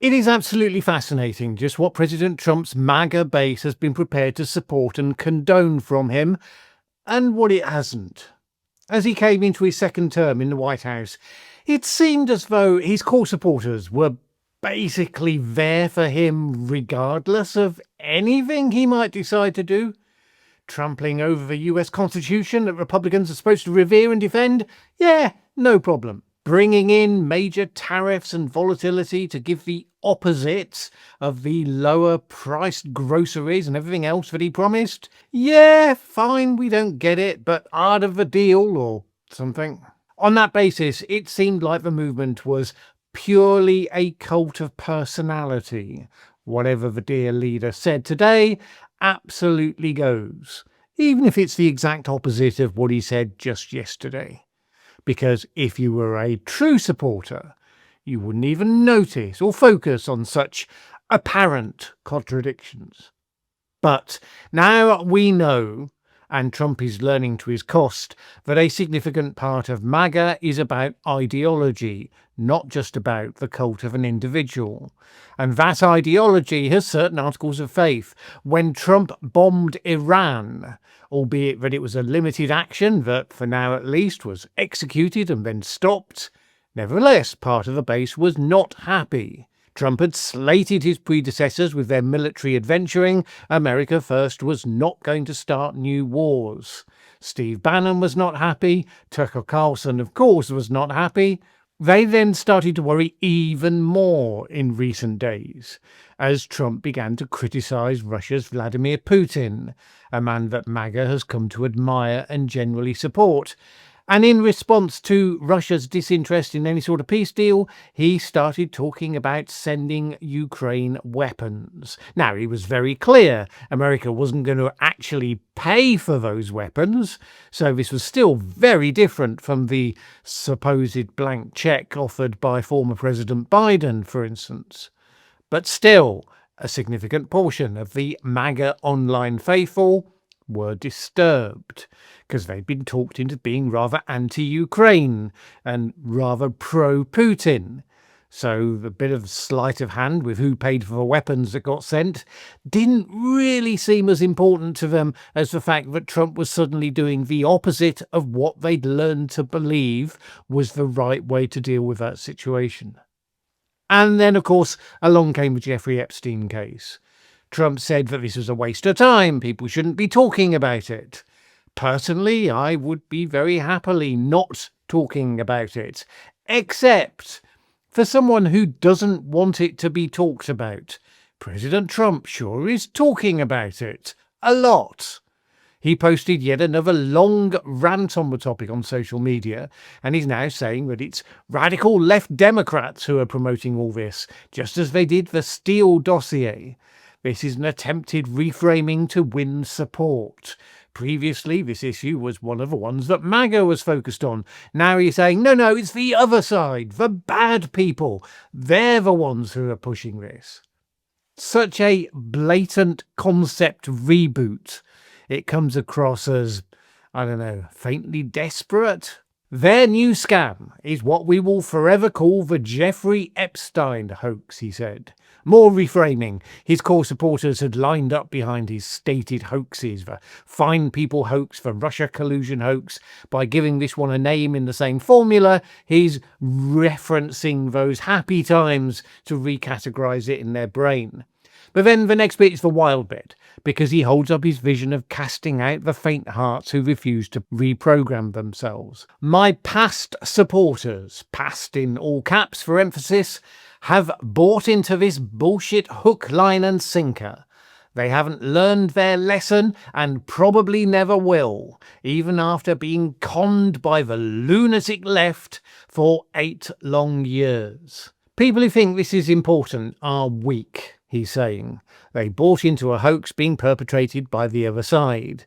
It is absolutely fascinating just what President Trump's MAGA base has been prepared to support and condone from him, and what it hasn't. As he came into his second term in the White House, it seemed as though his core supporters were basically there for him regardless of anything he might decide to do. Trampling over the US Constitution that Republicans are supposed to revere and defend? Yeah, no problem. Bringing in major tariffs and volatility to give the opposite of the lower priced groceries and everything else that he promised? Yeah, fine, we don't get it, but art of the deal or something. On that basis, it seemed like the movement was purely a cult of personality. Whatever the dear leader said today absolutely goes, even if it's the exact opposite of what he said just yesterday. Because if you were a true supporter, you wouldn't even notice or focus on such apparent contradictions. But now we know, and Trump is learning to his cost, that a significant part of MAGA is about ideology, not just about the cult of an individual. And that ideology has certain articles of faith. When Trump bombed Iran, albeit that it was a limited action that, for now at least, was executed and then stopped, nevertheless, part of the base was not happy. Trump had slated his predecessors with their military adventuring. America First was not going to start new wars. Steve Bannon was not happy. Tucker Carlson, of course, was not happy. They then started to worry even more in recent days, as Trump began to criticize Russia's Vladimir Putin, a man that MAGA has come to admire and generally support. And in response to Russia's disinterest in any sort of peace deal, he started talking about sending Ukraine weapons. Now, he was very clear America wasn't going to actually pay for those weapons, so this was still very different from the supposed blank check offered by former President Biden, for instance. But still, a significant portion of the MAGA online faithful were disturbed, because they'd been talked into being rather anti-Ukraine and rather pro-Putin. So the bit of sleight of hand with who paid for the weapons that got sent didn't really seem as important to them as the fact that Trump was suddenly doing the opposite of what they'd learned to believe was the right way to deal with that situation. And then, of course, along came the Jeffrey Epstein case. Trump said that this was a waste of time, people shouldn't be talking about it. Personally, I would be very happily not talking about it, except for someone who doesn't want it to be talked about. President Trump sure is talking about it. A lot. He posted yet another long rant on the topic on social media, and he's now saying that it's radical left Democrats who are promoting all this, just as they did the Steele dossier. This is an attempted reframing to win support. Previously, this issue was one of the ones that MAGA was focused on. Now he's saying, no, it's the other side, the bad people. They're the ones who are pushing this. Such a blatant concept reboot. It comes across as, faintly desperate. Their new scam is what we will forever call the Jeffrey Epstein hoax, he said. More reframing. His core supporters had lined up behind his stated hoaxes, the Fine People hoax, the Russia collusion hoax. By giving this one a name in the same formula, he's referencing those happy times to recategorize it in their brain. But then the next bit is the wild bit, because he holds up his vision of casting out the faint hearts who refuse to reprogram themselves. My past supporters, past in all caps for emphasis, have bought into this bullshit hook, line and sinker. They haven't learned their lesson and probably never will, even after being conned by the lunatic left for 8 long years. People who think this is important are weak, he's saying. They bought into a hoax being perpetrated by the other side.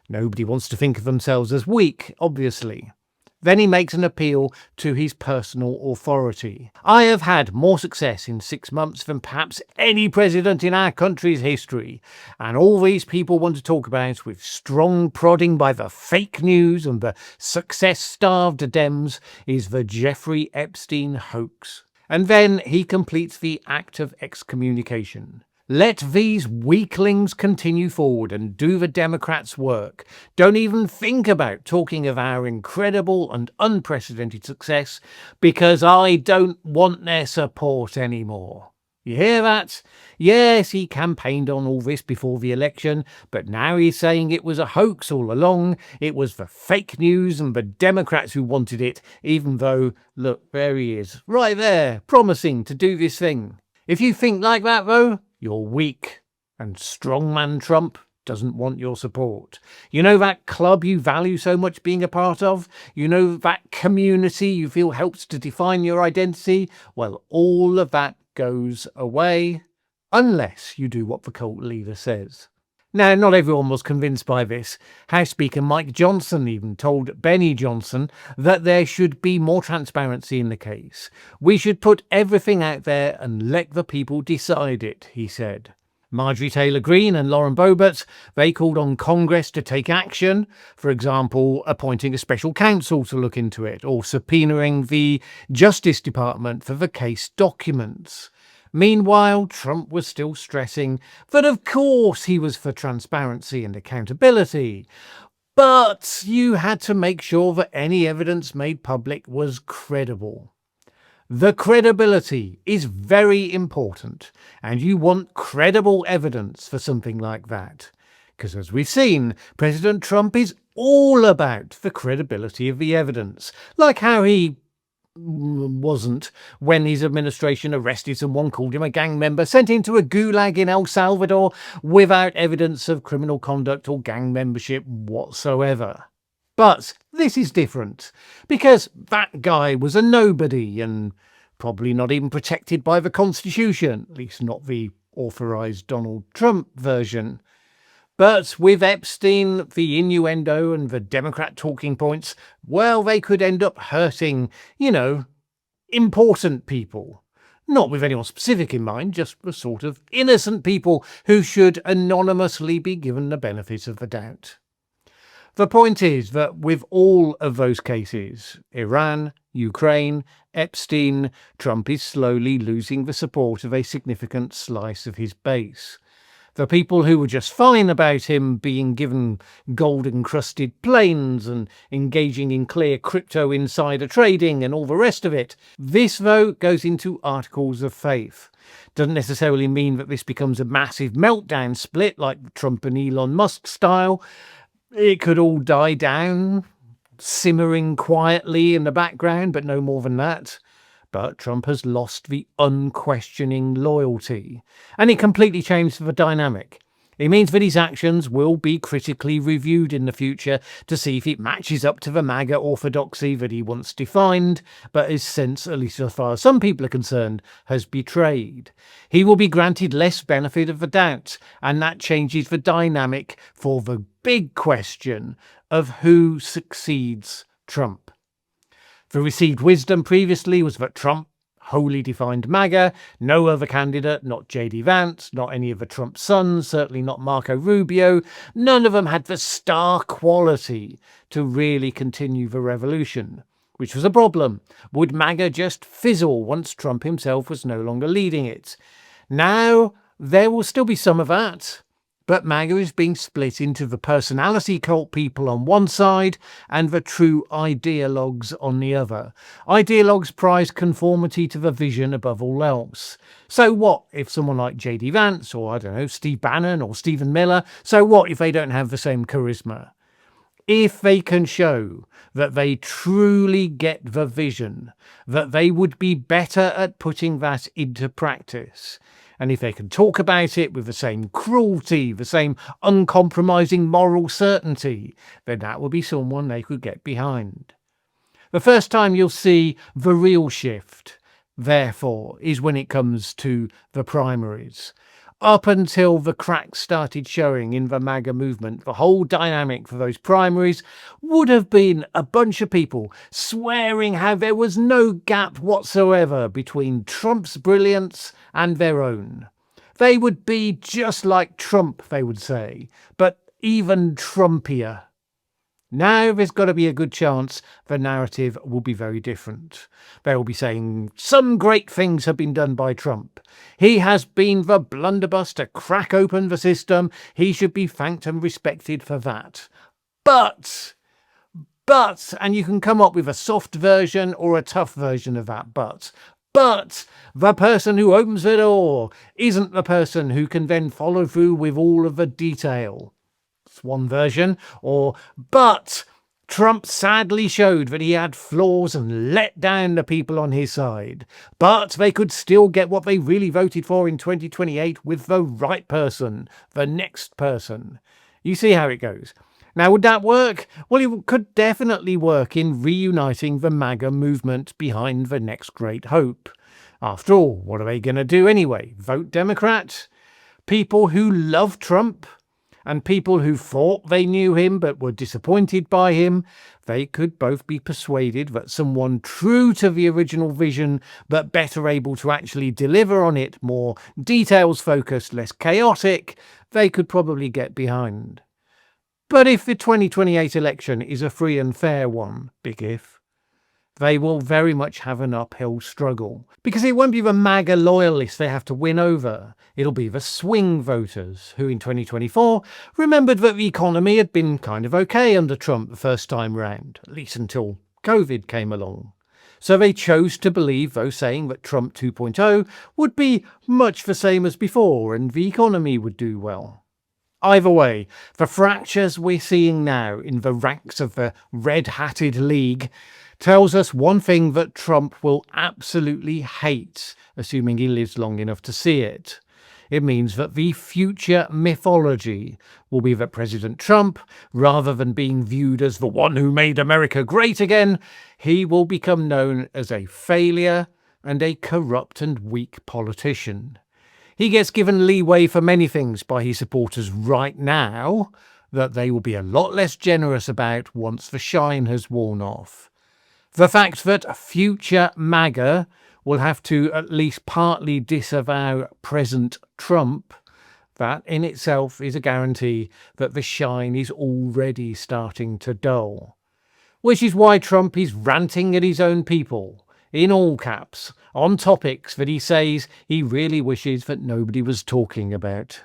Nobody wants to think of themselves as weak, obviously. Then he makes an appeal to his personal authority. I have had more success in 6 months than perhaps any president in our country's history. And all these people want to talk about, with strong prodding by the fake news and the success-starved Dems, is the Jeffrey Epstein hoax. And then he completes the act of excommunication. Let these weaklings continue forward and do the Democrats' work. Don't even think about talking of our incredible and unprecedented success, because I don't want their support anymore. You hear that? Yes, he campaigned on all this before the election, but now he's saying it was a hoax all along. It was the fake news and the Democrats who wanted it, even though, look, there he is, right there, promising to do this thing. If you think like that, though, you're weak, and strongman Trump doesn't want your support. You know that club you value so much being a part of? You know that community you feel helps to define your identity? Well, all of that goes away unless you do what the cult leader says. Now, not everyone was convinced by this. House Speaker Mike Johnson even told Benny Johnson that there should be more transparency in the case. We should put everything out there and let the people decide it, he said. Marjorie Taylor Greene and Lauren Boebert, they called on Congress to take action, for example, appointing a special counsel to look into it, or subpoenaing the Justice Department for the case documents. Meanwhile, Trump was still stressing that of course he was for transparency and accountability, but you had to make sure that any evidence made public was credible. The credibility is very important, and you want credible evidence for something like that. Because as we've seen, President Trump is all about the credibility of the evidence, like how he wasn't when his administration arrested someone, called him a gang member, sent him to a gulag in El Salvador without evidence of criminal conduct or gang membership whatsoever. But this is different, because that guy was a nobody and probably not even protected by the Constitution, at least not the authorised Donald Trump version. But with Epstein, the innuendo and the Democrat talking points, well, they could end up hurting, important people. Not with anyone specific in mind, just the sort of innocent people who should anonymously be given the benefit of the doubt. The point is that with all of those cases, Iran, Ukraine, Epstein, Trump is slowly losing the support of a significant slice of his base. The people who were just fine about him being given gold-encrusted planes and engaging in clear crypto insider trading and all the rest of it. This, though, goes into articles of faith. Doesn't necessarily mean that this becomes a massive meltdown split like Trump and Elon Musk style. It could all die down, simmering quietly in the background, but no more than that. But Trump has lost the unquestioning loyalty, and it completely changed the dynamic. It means that his actions will be critically reviewed in the future to see if it matches up to the MAGA orthodoxy that he once defined, but his sense, at least as far as some people are concerned, has betrayed. He will be granted less benefit of the doubt, and that changes the dynamic for the big question of who succeeds Trump. The received wisdom previously was that Trump wholly defined MAGA, no other candidate, not J.D. Vance, not any of the Trump sons, certainly not Marco Rubio, none of them had the star quality to really continue the revolution, which was a problem. Would MAGA just fizzle once Trump himself was no longer leading it? Now, there will still be some of that, but MAGA is being split into the personality cult people on one side and the true ideologues on the other. Ideologues prize conformity to the vision above all else. So what if someone like J.D. Vance or, Steve Bannon or Stephen Miller, so what if they don't have the same charisma? If they can show that they truly get the vision, that they would be better at putting that into practice, and if they can talk about it with the same cruelty, the same uncompromising moral certainty, then that will be someone they could get behind. The first time you'll see the real shift, therefore, is when it comes to the primaries. Up until the cracks started showing in the MAGA movement, the whole dynamic for those primaries would have been a bunch of people swearing how there was no gap whatsoever between Trump's brilliance and their own. They would be just like Trump, they would say, but even Trumpier. Now there's got to be a good chance the narrative will be very different. They will be saying some great things have been done by Trump. He has been the blunderbuss to crack open the system. He should be thanked and respected for that. But, and you can come up with a soft version or a tough version of that but the person who opens the door isn't the person who can then follow through with all of the detail. That's one version. Or, but Trump sadly showed that he had flaws and let down the people on his side. But they could still get what they really voted for in 2028 with the right person, the next person. You see how it goes. Now, would that work? Well, it could definitely work in reuniting the MAGA movement behind the next great hope. After all, what are they going to do anyway? Vote Democrat? People who love Trump and people who thought they knew him but were disappointed by him, they could both be persuaded that someone true to the original vision but better able to actually deliver on it, more details focused, less chaotic, they could probably get behind. But if the 2028 election is a free and fair one, big if, they will very much have an uphill struggle. Because it won't be the MAGA loyalists they have to win over. It'll be the swing voters, who in 2024 remembered that the economy had been kind of okay under Trump the first time round, at least until COVID came along. So they chose to believe, though saying that Trump 2.0 would be much the same as before and the economy would do well. Either way, the fractures we're seeing now in the ranks of the red-hatted league tells us one thing that Trump will absolutely hate, assuming he lives long enough to see it. It means that the future mythology will be that President Trump, rather than being viewed as the one who made America great again, he will become known as a failure and a corrupt and weak politician. He gets given leeway for many things by his supporters right now that they will be a lot less generous about once the shine has worn off. The fact that future MAGA will have to at least partly disavow present Trump, that in itself is a guarantee that the shine is already starting to dull. Which is why Trump is ranting at his own people, in all caps, on topics that he says he really wishes that nobody was talking about.